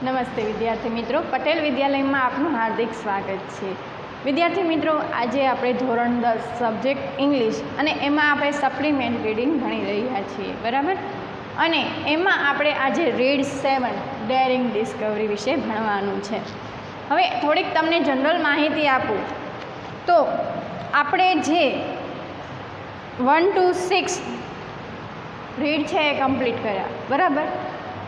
નમસ્તે વિદ્યાર્થી મિત્રો, પટેલ વિદ્યાલયમાં આપનું હાર્દિક સ્વાગત છે. વિદ્યાર્થી મિત્રો, આજે આપણે ધોરણ 10 સબ્જેક્ટ ઇંગ્લિશ અને એમાં આપણે સપ્લિમેન્ટ રીડિંગ ભણી રહ્યા છીએ, બરાબર. અને એમાં આપણે આજે રીડ 7 ડેરિંગ ડિસ્કવરી વિશે ભણવાનું છે. હવે થોડીક તમને જનરલ માહિતી આપું તો આપણે જે 1 to 6 રીડ છે એ કમ્પ્લીટ કર્યા, બરાબર.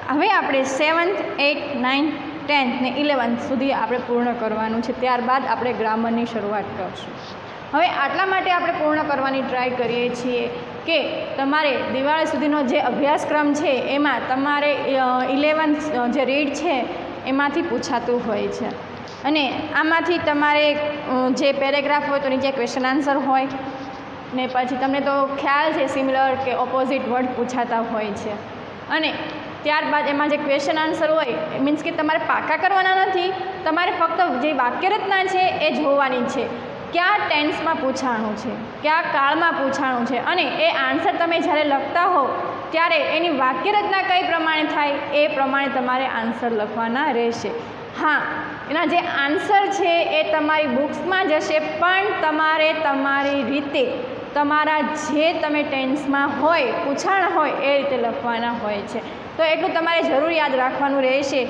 હવે આપણે 7th, 8th, 9th, 10th ને 11th સુધી આપણે પૂર્ણ કરવાનું છે. ત્યારબાદ આપણે ગ્રામરની શરૂઆત કરશું. હવે આટલા માટે આપણે પૂર્ણ કરવાની ટ્રાય કરીએ છીએ કે તમારે દિવાળી સુધીનો જે અભ્યાસક્રમ છે એમાં તમારે 11th જે રીડ છે એમાંથી પૂછાતું હોય છે. અને આમાંથી તમારે જે પેરેગ્રાફ હોય તો નીચે ક્વેશ્ચન આન્સર હોય ને પછી તમને તો ખ્યાલ છે સિમિલર કે ઓપોઝિટ વર્ડ પૂછાતા હોય છે. અને ત્યારબાદ એમાં જે ક્વેશ્ચન આન્સર હોય મીન્સ કે તમારે પાકા કરવાના નથી, તમારે ફક્ત જે વાક્યરચના છે એ જોવાની છે. કયા ટેન્સમાં પૂછાણું છે, કયા કાળમાં પૂછાણું છે, અને એ આન્સર તમે જ્યારે લખતા હો ત્યારે એની વાક્યરચના કઈ પ્રમાણે થાય એ પ્રમાણે તમારે આન્સર લખવાના રહેશે. હા, એના જે આન્સર છે એ તમારી બુક્સમાં જશે, પણ તમારે તમારી રીતે તમારા જે તમે ટેન્સમાં હોય પૂછાણ હોય એ રીતે લખવાના હોય છે. તો એટલું તમારે જરૂર યાદ રાખવાનું રહેશે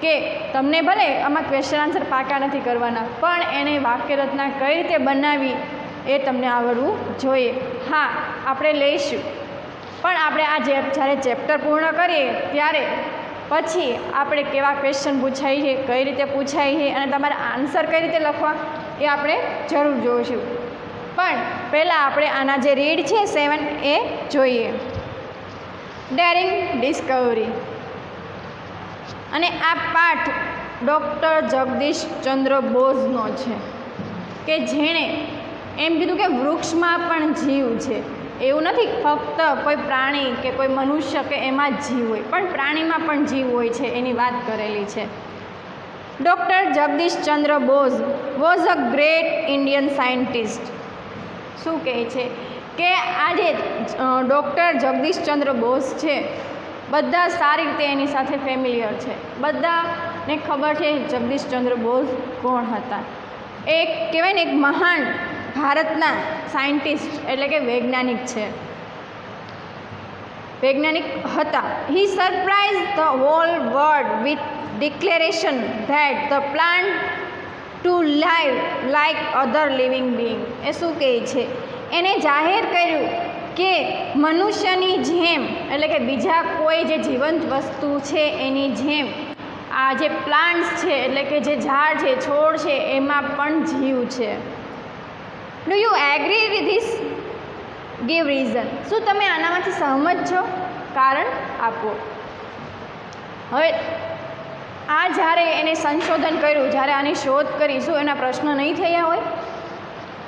કે તમને ભલે આમાં ક્વેશ્ચન આન્સર પાકા નથી કરવાના, પણ એને વાક્યરચના કઈ રીતે બનાવવી એ તમને આવડવું જોઈએ. હા, આપણે લઈશું, પણ આપણે આ જ્યારે ચેપ્ટર પૂર્ણ કરીએ ત્યારે પછી આપણે કેવા ક્વેશ્ચન પૂછાય છે, કઈ રીતે પૂછાય છે અને તમારે આન્સર કઈ રીતે લખવા એ આપણે જરૂર જોઈશું. પણ પહેલાં આપણે આના જે રીડ છે 7 એ જોઈએ. Daring Discovery. અને આ પાઠ ડૉક્ટર જગદીશ ચંદ્ર બોઝનો છે કે જેણે એમ કીધું કે વૃક્ષમાં પણ જીવ છે. એવું નથી ફક્ત કોઈ પ્રાણી કે કોઈ મનુષ્ય કે એમાં જ જીવ હોય, પણ પ્રાણીમાં પણ જીવ હોય છે એની વાત કરેલી છે. Doctor Jagdish Chandra Bose was a great Indian scientist. શું કહે છે કે આજે ડૉક્ટર જગદીશચંદ્ર બોઝ છે, બધા સારી રીતે એની સાથે ફેમિલિયર છે, બધાને ખબર છે જગદીશચંદ્ર બોઝ કોણ હતા. એક કહેવાય ને એક મહાન ભારતના સાયન્ટિસ્ટ એટલે કે વૈજ્ઞાનિક છે, વૈજ્ઞાનિક હતા. He surprise the whole world with declaration that the plant to live like other living being. એ શું કહે છે, એને જાહેર કર્યું કે મનુષ્યની જેમ એટલે કે બીજા કોઈ જે જીવંત વસ્તુ છે એની જેમ આ જે પ્લાન્ટ્સ છે એટલે કે જે ઝાડ છે, છોડ છે, એમાં પણ જીવ છે. Do you agree with this? Give reason. શું તમે આનામાંથી સહમત છો? કારણ આપો. હવે આ જ્યારે એને સંશોધન કર્યું, જ્યારે આની શોધ કરી, શું એના પ્રશ્ન નહીં થયા હોય?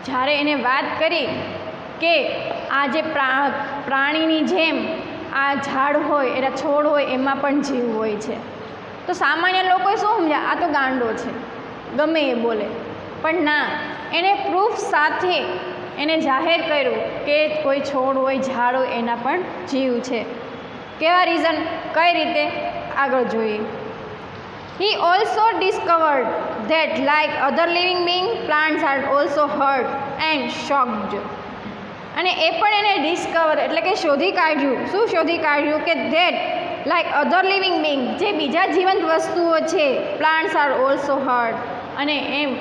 જ્યારે એને વાત કરી કે આ જે પ્રાણીની જેમ આ ઝાડ હોય, એના છોડ હોય, એમાં પણ જીવ હોય છે, તો સામાન્ય લોકોએ શું સમજ્યા, આ તો ગાંડો છે, ગમે એ બોલે. પણ ના, એને પ્રૂફ સાથે એને જાહેર કર્યું કે કોઈ છોડ હોય, ઝાડ હોય, એના પણ જીવ છે. કેવા રીઝન, કઈ રીતે, આગળ જોઈએ. He also discovered that like other living beings, plants are also hurt and shocked. અને એ પણ એને ડિસ્કવર એટલે કે શોધી કાઢ્યું. શું શોધી કાઢ્યું? કે that like other living Bing, જે બીજા જીવંત વસ્તુઓ છે, પ્લાન્ટ્સ આર ઓલ્સો હર્ટ, અને એમ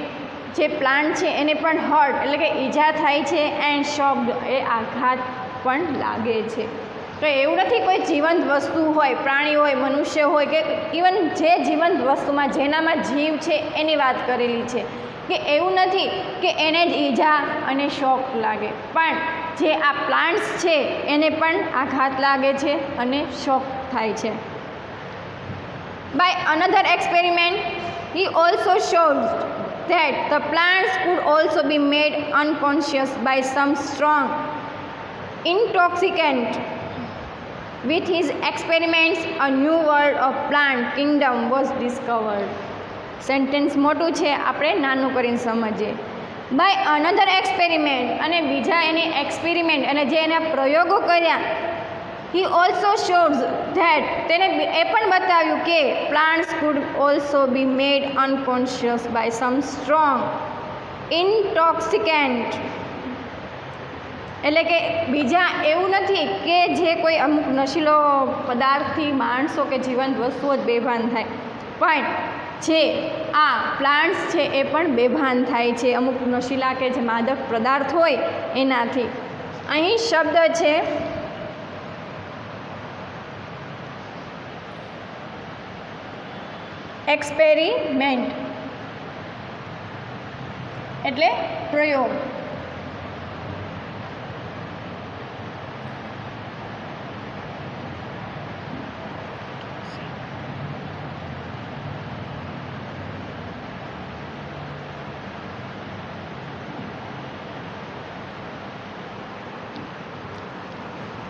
જે પ્લાન્ટ છે એને પણ હર્ટ એટલે કે ઈજા થાય છે, એન્ડ શોક્ડ એ આઘાત પણ લાગે છે. તો એવું નથી કોઈ જીવંત વસ્તુ હોય, પ્રાણી હોય, મનુષ્ય હોય કે ઇવન જે જીવંત વસ્તુમાં જેનામાં જીવ છે એની વાત કરેલી છે કે એવું નથી કે એને જ ઈજા અને શોક લાગે, પણ જે આ પ્લાન્ટ્સ છે એને પણ આઘાત લાગે છે અને શોક થાય છે. By another experiment he also shows that the plants could also be made unconscious by some strong intoxicant. With his experiments, a new world of plant kingdom was discovered. Sentence મોટું છે, આપણે નાનું કરીને સમજીએ. બાય અનધર એક્સપેરિમેન્ટ, અને બીજા એને experiment અને જે એના પ્રયોગો કર્યા હી ઓલ્સો શોઝ ધેટ તેને એ પણ બતાવ્યું કે plants could also be made unconscious by some strong intoxicant. એટલે કે બીજા એવું નથી કે જે કોઈ અમુક નશીલો પદાર્થથી માણસો કે જીવંત વસ્તુઓ જ બેભાન થાય, પણ જે આ પ્લાન્ટ્સ છે એ પણ બેભાન થાય છે અમુક નશીલા કે જે માદક પદાર્થ હોય એનાથી. અહીં શબ્દ છે એક્સપેરિમેન્ટ એટલે પ્રયોગ.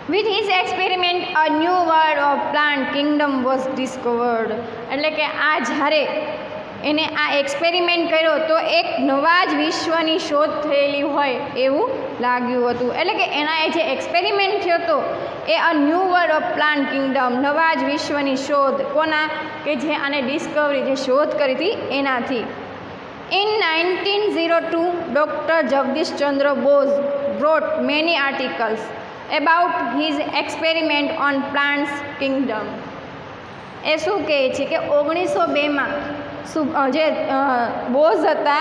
With his experiment, a new world of plant kingdom was discovered. એટલે કે આ જ્યારે એને આ એક્સપેરિમેન્ટ કર્યો તો એક નવા જ વિશ્વની શોધ થયેલી હોય એવું લાગ્યું હતું. એટલે કે એના એ જે એક્સપેરિમેન્ટ થયો હતો એ a new world of plant kingdom, નવા જ વિશ્વની શોધ. કોના? કે જે આને ડિસ્કવરી, જે શોધ કરી હતી એનાથી. In 1902, Dr. Jagdish Chandra Bose wrote many articles about his experiment on plants kingdom. એ શું કહે છે કે 1902માં જે બોઝ હતા,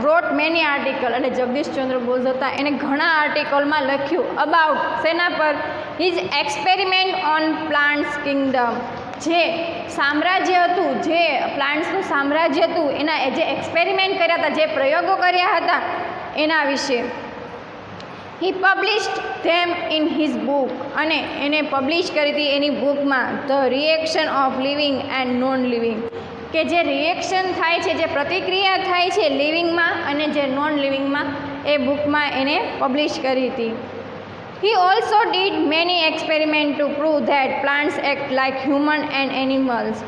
wrote many article, એટલે જગદીશચંદ્ર બોઝ હતા એને ઘણા આર્ટિકલમાં લખ્યું અબાઉટ, શેના પર? His experiment on plants Kingdom, જે સામ્રાજ્ય હતું, જે પ્લાન્ટ્સનું સામ્રાજ્ય હતું એના જે એક્સપેરિમેન્ટ કર્યા હતા, જે પ્રયોગો કર્યા હતા એના વિશે. He published them in his book, અને એને પબ્લિશ કરી હતી એની બુકમાં the reaction of living and non living, કે જે રિએક્શન થાય છે, જે પ્રતિક્રિયા થાય છે લિવિંગમાં અને જે નોન લિવિંગમાં, એ બુકમાં એને પબ્લિશ કરી હતી. He also did many experiment two prove that plants act like human and animals,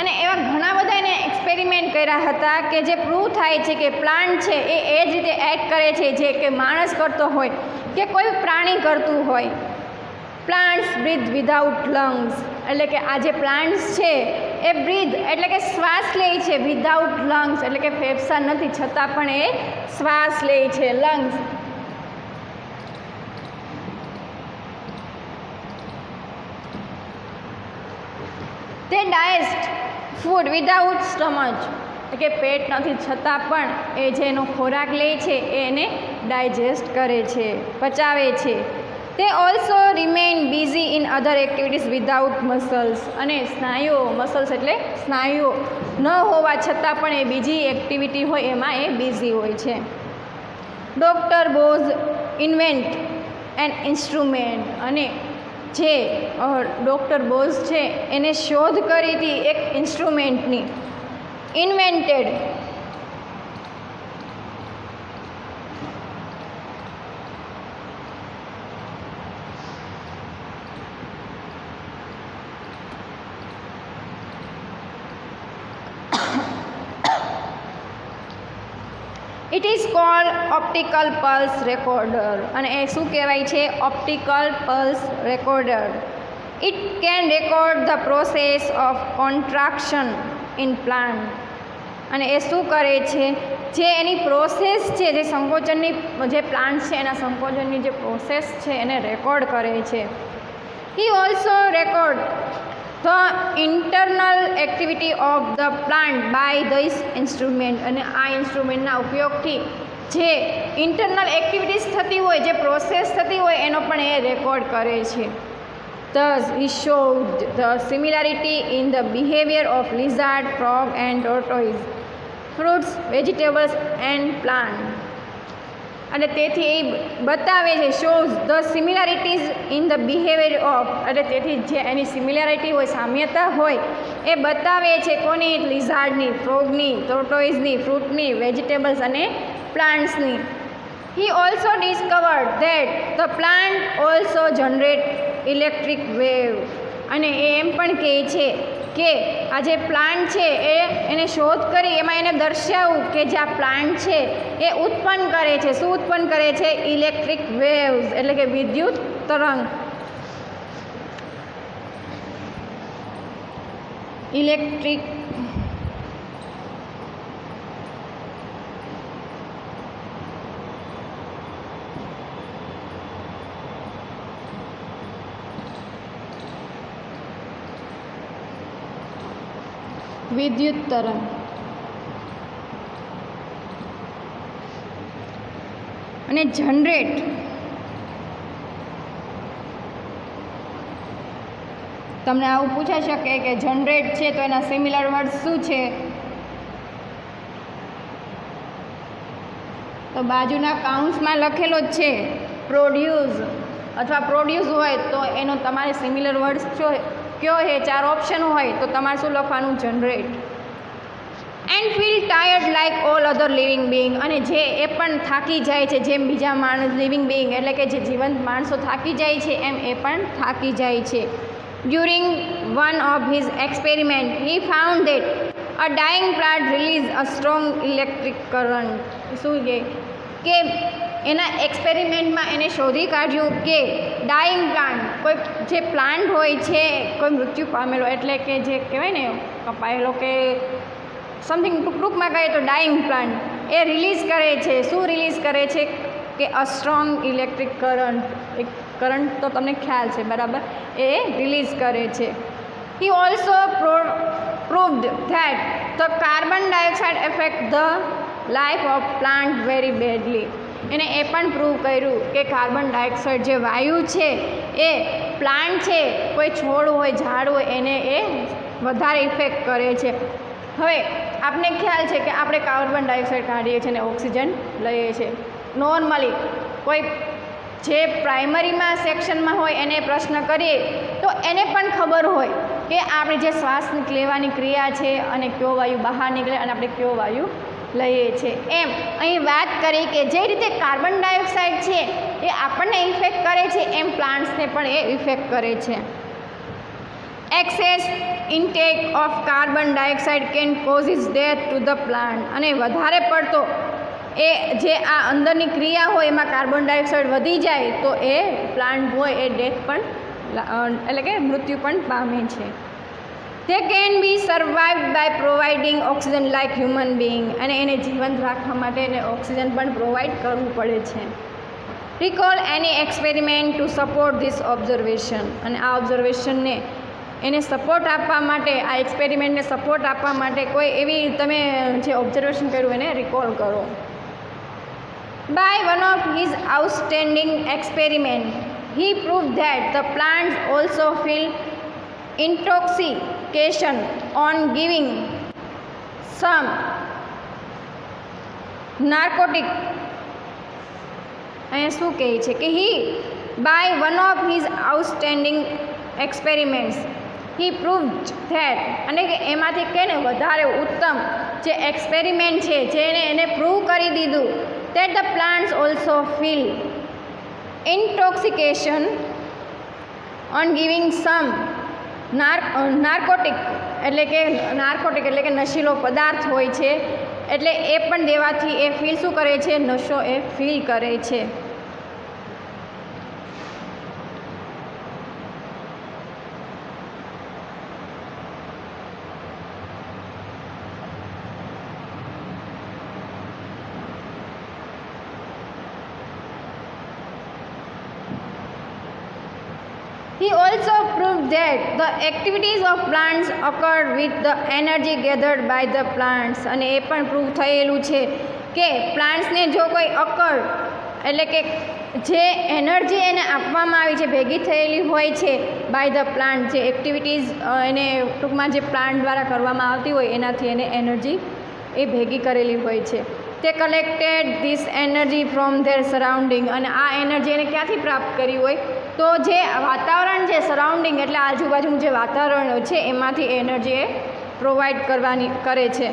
અને એવા ઘણા બધા એને એક્સપેરિમેન્ટ કર્યા હતા કે જે પ્રૂવ થાય છે કે પ્લાન્ટ છે એ જ રીતે એક્ટ કરે છે જે કે માણસ કરતો હોય કે કોઈ પ્રાણી કરતું હોય. પ્લાન્ટ્સ બ્રીથ વિધાઉટ લંગ્સ, એટલે કે આ જે પ્લાન્ટ્સ છે એ બ્રીથ એટલે કે શ્વાસ લે છે, વિધાઉટ લંગ્સ એટલે કે ફેફસા નથી છતાં પણ એ શ્વાસ લે છે, લંગ્સ. તે ડાયજેસ્ટ ફૂડ વિધાઉટ સ્ટમચ, એટલે કે પેટ નથી છતાં પણ એ જે એનો ખોરાક લે છે એ એને ડાયજેસ્ટ કરે છે, પચાવે છે. તે also remain busy in other activities without muscles, અને સ્નાયુઓ, મસલ્સ એટલે સ્નાયુઓ ન હોવા છતાં પણ એ બીજી એક્ટિવિટી હોય એમાં એ બિઝી હોય છે. Doctor Bose invent an instrument, અને જે ડૉક્ટર બોઝ છે એને શોધ કરી હતી એક ઇન્સ્ટ્રુમેન્ટની. Invented it is called optical pulse recorder, અને એ શું કહેવાય છે? Optical pulse recorder. It can record the process of contraction in plant, અને એ શું કરે છે? જે એની પ્રોસેસ છે, જે સંકોચનની, જે પ્લાન્ટ છે એના સંકોચનની જે પ્રોસેસ છે એને રેકોર્ડ કરે છે. He also record the internal activity of the plant by this instrument, અને આ ઇન્સ્ટ્રુમેન્ટના ઉપયોગથી જે ઇન્ટરનલ એક્ટિવિટીઝ થતી હોય, જે પ્રોસેસ થતી હોય એનો પણ એ રેકોર્ડ કરે છે. Thus, he showed the similarity in the behavior of lizard, frog and tortoise, fruits, vegetables and plants. અને તેથી એ બતાવે છે, shows the similarities in the behaviour of, એટલે તેથી જે એની સિમિલારિટી હોય, સામ્યતા હોય એ બતાવે છે કોની? લિઝાર્ડની, ફ્રોગની, ટોર્ટોઇઝની, ફ્રૂટની, વેજીટેબલ્સ અને પ્લાન્ટ્સની. He also discovered that the plant also generate electric wave, અને એ એમ પણ કહે છે કે આ જે પ્લાન્ટ છે એને શોધ કરી એમાં એને દર્શાવ્યું કે જે આ પ્લાન્ટ છે એ ઉત્પન્ન કરે છે, શું ઉત્પન્ન કરે છે? ઇલેક્ટ્રિક વેવ્સ એટલે કે વિદ્યુત તરંગ. ઇલેક્ટ્રિક વિદ્યુત તરંગ અને જનરેટ તમને આવું પૂછાઈ શકે કે જનરેટ છે તો એના સિમિલર વર્ડ શું છે, તો બાજુના કાઉન્સમાં લખેલો જ છે પ્રોડ્યુસ અથવા પ્રોડ્યુસ હોય તો એનો તમારે સિમિલર વર્ડ કયો છે, 4 ઓપ્શન હોય તો તમારે શું લખવાનું, generate. And feel tired like all other living Bing, અને જે એ પણ થાકી જાય છે જેમ બીજા માણસ લિવિંગ બિંગ એટલે કે જે જીવંત માણસો થાકી જાય છે એમ એ પણ થાકી જાય છે. During one of his experiment he found that a dying plant release a strong electric current. શું કે એના એક્સપેરિમેન્ટમાં એને શોધી કાઢ્યું કે ડાઇંગ પ્લાન્ટ, કોઈ જે પ્લાન્ટ હોય છે કોઈ મૃત્યુ પામેલો એટલે કે જે કહેવાય ને કપાયેલો કે સમથિંગ ટૂંકમાં કહીએ તો ડાઇંગ પ્લાન્ટ એ રિલીઝ કરે છે. શું રિલીઝ કરે છે કે અ સ્ટ્રોંગ ઇલેક્ટ્રિક કરંટ, એક કરંટ તો તમને ખ્યાલ છે બરાબર, એ રિલીઝ કરે છે. He also proved that the carbon dioxide effect the life of plant very badly. એને એ પણ પ્રૂવ કર્યું કે કાર્બન ડાયોક્સાઇડ જે વાયુ છે એ પ્લાન્ટ છે કોઈ છોડ હોય ઝાડ હોય એને એ વધારે ઇફેક્ટ કરે છે. હવે આપને ખ્યાલ છે કે આપણે કાર્બન ડાયોક્સાઇડ કાઢીએ છીએ અને ઓક્સિજન લઈએ છીએ. નોર્મલી કોઈ જે પ્રાઇમરીમાં સેક્શનમાં હોય એને પ્રશ્ન કરીએ તો એને પણ ખબર હોય કે આપણે જે શ્વાસ લેવાની ક્રિયા છે અને કયો વાયુ બહાર નીકળે અને આપણે કયો વાયુ લઈએ છીએ. એમ અહીં વાત કરી કે જે રીતે કાર્બન ડાયોક્સાઇડ છે એ આપણને ઇફેક્ટ કરે છે એમ પ્લાન્ટ્સને પણ એ ઇફેક્ટ કરે છે. Access intake of carbon dioxide can causes death to the plant. અને વધારે પડતો એ જે આ અંદરની ક્રિયા હોય એમાં કાર્બન ડાયોક્સાઇડ વધી જાય તો એ પ્લાન્ટ હોય એ ડેથ પણ એટલે કે મૃત્યુ પણ પામે છે. તે can be survived by providing oxygen like human being. અને એને જીવંત રાખવા માટે એને ઓક્સિજન પણ પ્રોવાઈડ કરવું પડે છે. Recall any experiment to support this observation. અને આ ઓબ્ઝર્વેશનને એને સપોર્ટ આપવા માટે, આ એક્સપેરિમેન્ટને સપોર્ટ આપવા માટે કોઈ એવી તમે જે ઓબ્ઝર્વેશન કર્યું એને રિકોલ કરો. By one of his outstanding experiment he prove that the plants also feel intoxication on giving some narcotic. અહીંયા શું કહે છે કે he by one of his outstanding experiments he proved that, અને કે એમાંથી કે ને વધારે ઉત્તમ જે એક્સપેરિમેન્ટ છે જેને એને પ્રૂવ કરી દીધું that the plants also feel intoxication on giving some narcotic એટલે કે નશીલો પદાર્થ હોય છે એટલે એ પણ દેવાથી એ ફીલ શું કરે છે, નશો એ ફીલ કરે છે. He also proved that the activities of plants occurred with the energy gathered by the plants. અને એ પણ પ્રૂવ થયેલું છે કે પ્લાન્ટ્સને જો કોઈ અકર એટલે કે જે એનર્જી એને આપવામાં આવી છે, ભેગી થયેલી હોય છે બાય ધ પ્લાન્ટ, જે એક્ટિવિટીઝ એને ટૂંકમાં જે પ્લાન્ટ દ્વારા કરવામાં આવતી હોય એનાથી એને એનર્જી એ ભેગી કરેલી હોય છે. તે collected this energy from there surrounding. અને આ એનર્જી એને ક્યાંથી પ્રાપ્ત કરી હોય તો જે વાતાવરણ છે, સરાઉન્ડિંગ એટલે આજુબાજુનું જે વાતાવરણ છે એમાંથી એનર્જી એ પ્રોવાઈડ કરે છે.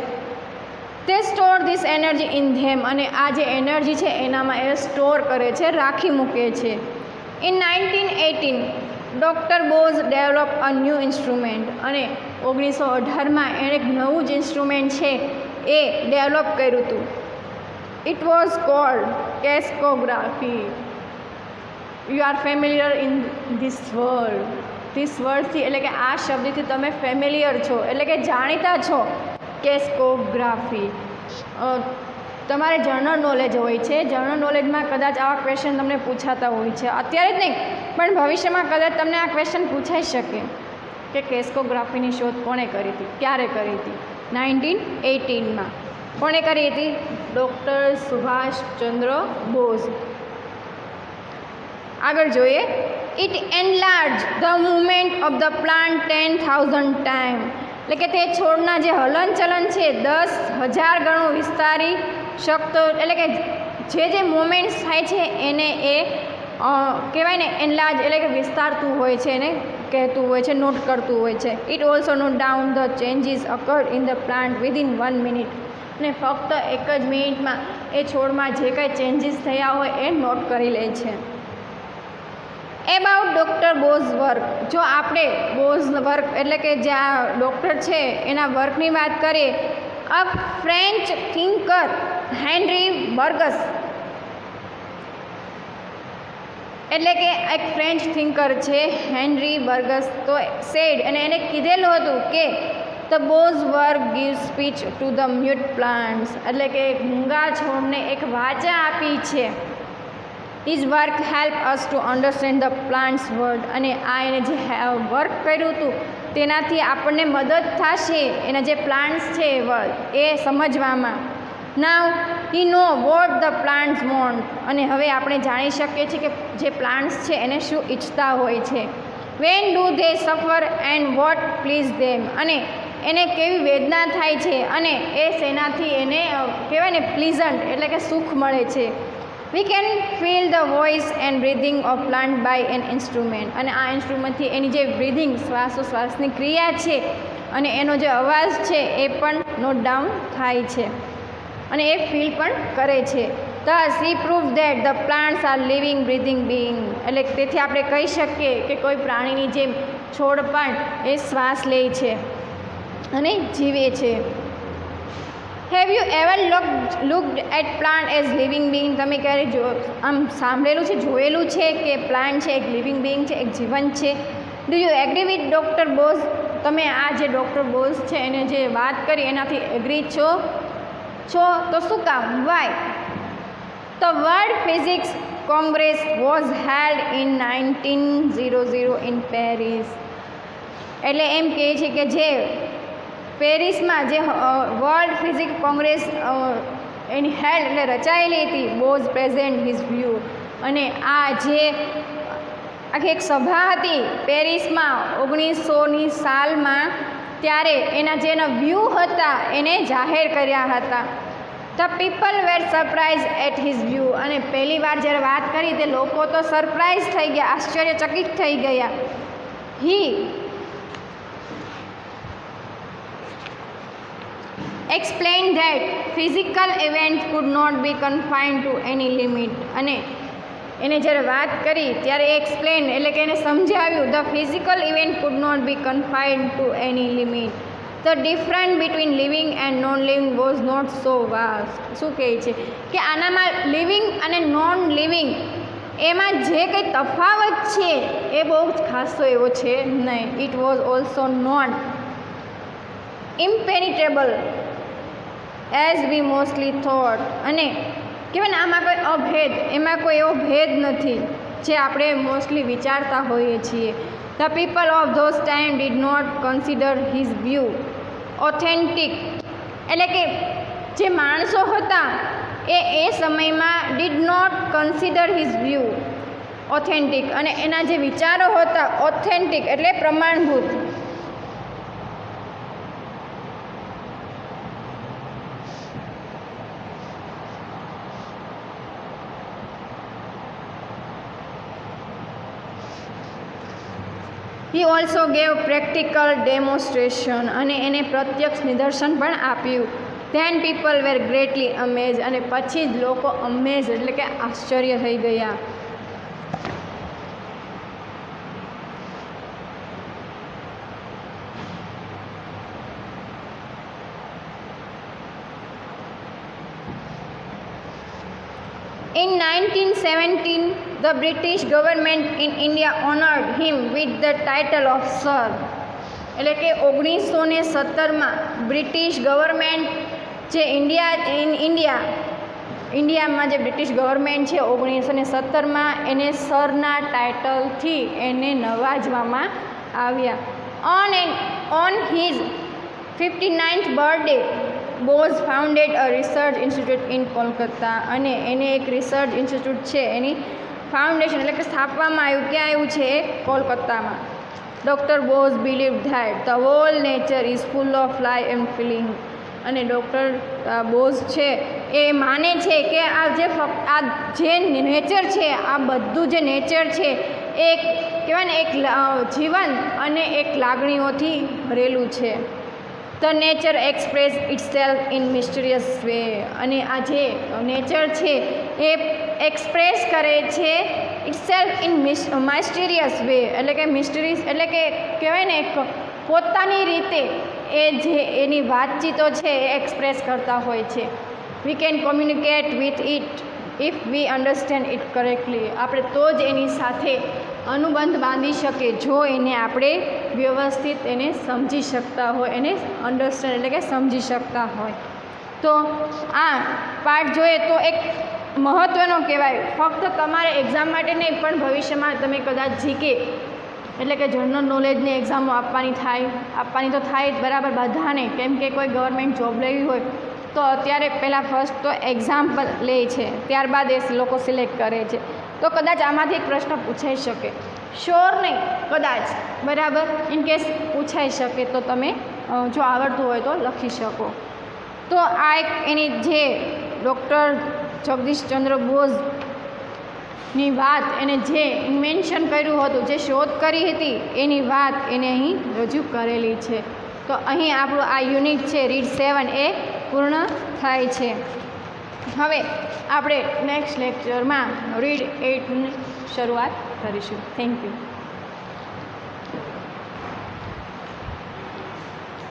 તે સ્ટોર ધીસ એનર્જી ઇન ધેમ. અને આ જે એનર્જી છે એનામાં એ સ્ટોર કરે છે, રાખી મૂકે છે. In 1918 doctor Bose develop a new instrument. અને 1918માં એણે એક નવું જ ઇન્સ્ટ્રુમેન્ટ છે એ ડેવલપ કર્યું હતું. It was called crescography. You are familiar in this world. This વર્ડથી એટલે કે આ શબ્દથી તમે ફેમિલિયર છો એટલે કે જાણીતા છો કેસ્કોગ્રાફી. તમારે જનરલ નોલેજ હોય છે. જનરલ નોલેજમાં કદાચ આવા ક્વેશ્ચન તમને પૂછાતા હોય છે, અત્યારે જ નહીં પણ ભવિષ્યમાં કદાચ તમને આ ક્વેશ્ચન પૂછાઈ શકે કે કેસ્કોગ્રાફીની શોધ કોણે કરી હતી, ક્યારે કરી હતી. 1918માં. કોણે કરી હતી? ડૉક્ટર સુભાષચંદ્ર બોઝ. આગળ જોઈએ. It enlarge the movement of the plant 10,000 time એટલે કે તે છોડના જે હલનચલન છે 10,000 ગણું વિસ્તારી શકતો એટલે કે જે મુવમેન્ટ્સ થાય છે એને એ કહેવાય ને એનલાર્જ એટલે કે વિસ્તારતું હોય છે, એને કહેતું હોય છે, નોટ કરતું હોય છે. It also note down the changes અકર્ડ in the plant within 1 minute અને ફક્ત એક જ મિનિટમાં એ છોડમાં જે કંઈ ચેન્જીસ થયા હોય એ નોટ કરી લે છે. About doctor Bose work. જો આપણે બોઝ વર્ક એટલે કે જે આ ડૉક્ટર છે એના વર્કની વાત કરીએ, અ ફ્રેન્ચ થિંકર હેનરી બર્ગસ એટલે કે એક ફ્રેન્ચ થિંકર છે હેનરી બર્ગસ તો સેડ અને એને કીધેલું હતું કે the Bose work give speech to the mute plants એટલે કે મૂંગા છોડને એક વાચા આપી છે. His work help us to understand the plants word અને આ એને જે વર્ક કર્યું હતું તેનાથી આપણને મદદ થશે એના જે પ્લાન્ટ્સ છે એ સમજવામાં. Now he know what the plants want અને હવે આપણે જાણી શકીએ છીએ કે જે પ્લાન્ટ્સ છે એને શું ઈચ્છતા હોય છે. વેન ડુ ધે સફર એન્ડ વોટ પ્લીઝ ધેમ અને એને કેવી વેદના થાય છે અને એ શેનાથી એને કહેવાય ને પ્લીઝન્ટ એટલે કે સુખ મળે છે. We can feel the voice and breathing of plant by an instrument અને આ ઇન્સ્ટ્રુમેન્ટથી એની જે બ્રીધિંગ શ્વાસોશ્વાસની ક્રિયા છે અને એનો જે અવાજ છે એ પણ નોટ ડાઉન થાય છે અને એ ફીલ પણ કરે છે. thus he proved that the plants are living breathing being એટલે તેથી આપણે કહી શકીએ કે કોઈ પ્રાણીની જેમ છોડ પણ એ શ્વાસ લે છે અને જીવે છે. Have you ever looked at plant as living being. તમે ક્યારે આમ સાંભળેલું છે, જોયેલું છે કે પ્લાન્ટ છે એક લિવિંગ બિંગ છે, એક જીવંત છે. Do you agree with doctor Bose. તમે આ જે ડૉક્ટર બોઝ છે એને જે વાત કરી એનાથી એગ્રી છો તો શું કામ? Why? The world physics congress was held in 1900 in Paris. એટલે એમ કહે છે કે જે પેરિસમાં જે વર્લ્ડ ફિઝિક્સ કોંગ્રેસ એની હેલ્ડ એટલે રચાયેલી હતી, બોઝ પ્રેઝન્ટ હિઝ વ્યૂ અને આ જે આખી એક સભા હતી પેરિસમાં 1900ની સાલમાં ત્યારે એના જે એના વ્યૂ હતા એને જાહેર કર્યા હતા. The people were surprise at his view અને પહેલી વાર જ્યારે વાત કરી તે લોકો તો સરપ્રાઇઝ થઈ ગયા, આશ્ચર્યચકિત થઈ ગયા. હી explained that physical events could not be confined to any limit અને એને જ્યારે વાત કરી ત્યારે એક્સપ્લેન એટલે કે એને સમજાવ્યું the physical event could not be confined to any limit. The difference between living and non living was not so vast. શું કહે છે કે આનામાં લિવિંગ અને નોન લિવિંગ એમાં જે કંઈ તફાવત છે એ બહુ જ ખાસો એવો છે નહીં. It was also not impenetrable as we mostly thought અને કહેવાય ને આમાં કોઈ અભેદ, એમાં કોઈ એવો ભેદ નથી જે આપણે મોસ્ટલી વિચારતા હોઈએ છીએ. The people of those time did not consider his view authentic એટલે કે જે માણસો હતા એ સમયમાં did not consider his view authentic અને એના જે વિચારો હતા ઓથેન્ટિક એટલે પ્રમાણભૂત. He also gave practical demonstration અને એને પ્રત્યક્ષ નિદર્શન પણ આપ્યું. Then people were greatly amaze અને પછી જ લોકો અમેઝ એટલે કે આશ્ચર્ય થઈ ગયા. In 1917 the British government in India honoured him with the title of sir. એટલે કે 1917માં બ્રિટિશ ગવર્મેન્ટ જે ઇન્ડિયામાં જે બ્રિટિશ ગવર્મેન્ટ છે 1917માં એને સરના ટાઇટલથી એને નવાજવામાં આવ્યા. On his 59th birthday Bose founded a research institute in Kolkata. અને એને એક રિસર્ચ ઇન્સ્ટિટ્યૂટ છે એની ફાઉન્ડેશન એટલે કે સ્થાપવામાં આવ્યું. ક્યાં આવ્યું છે? કોલકાતામાં. Doctor Bose believe that the whole nature is full of life and feeling. અને ડૉક્ટર બોઝ છે એ માને છે કે આ જે નેચર છે, આ બધું જે નેચર છે એક કહેવાય ને એક જીવન અને એક લાગણીઓથી ભરેલું છે. The nature express itself in mysterious way. અને આ જે નેચર છે એ એક્સપ્રેસ કરે છે ઇટસેલ્ફ ઇન મિસ્ટિરિયસ વે. એટલે કે મિસ્ટરીઝ એટલે કે કહેવાય ને એક પોતાની રીતે એ જે એની વાતચીતો છે એ એક્સપ્રેસ કરતા હોય છે. We can communicate with it if V understand it correctly. આપણે તો જ એની સાથે અનુબંધ બાંધી શકીએ જો એને આપણે વ્યવસ્થિત એને સમજી શકતા હોય, એને અન્ડરસ્ટેન્ડ એટલે કે સમજી શકતા હોય. તો આ પાઠ જોઈએ તો એક મહત્ત્વનો કહેવાય. ફક્ત તમારે એક્ઝામ માટે નહીં પણ ભવિષ્યમાં તમે કદાચ જીકે એટલે કે જનરલ નોલેજની એક્ઝામો આપવાની તો થાય જ બરાબર બધાને. કેમ કે કોઈ ગવર્મેન્ટ જોબ લેવી હોય તો અત્યારે પહેલાં ફર્સ્ટ તો એક્ઝામ લે છે, ત્યારબાદ એ લોકો સિલેક્ટ કરે છે. તો કદાચ આમાંથી એક પ્રશ્ન પૂછાઈ શકે, શ્યોર નહીં, કદાચ બરાબર ઇનકેસ પૂછાઈ શકે તો તમે જો આવડતું હોય તો લખી શકો. તો આ એક એની જે ડૉક્ટર જગદીશચંદ્ર બોઝની વાત, એને જે ઇન્વેન્શન કર્યું હતું, જે શોધ કરી હતી એની વાત એને અહીં રજૂ કરેલી છે. તો અહીં આપણું આ યુનિટ છે રીડ 7 એ પૂર્ણ થાય છે. હવે આપણે નેક્સ્ટ લેક્ચરમાં રીડ 8ની શરૂઆત કરીશું. Thank you.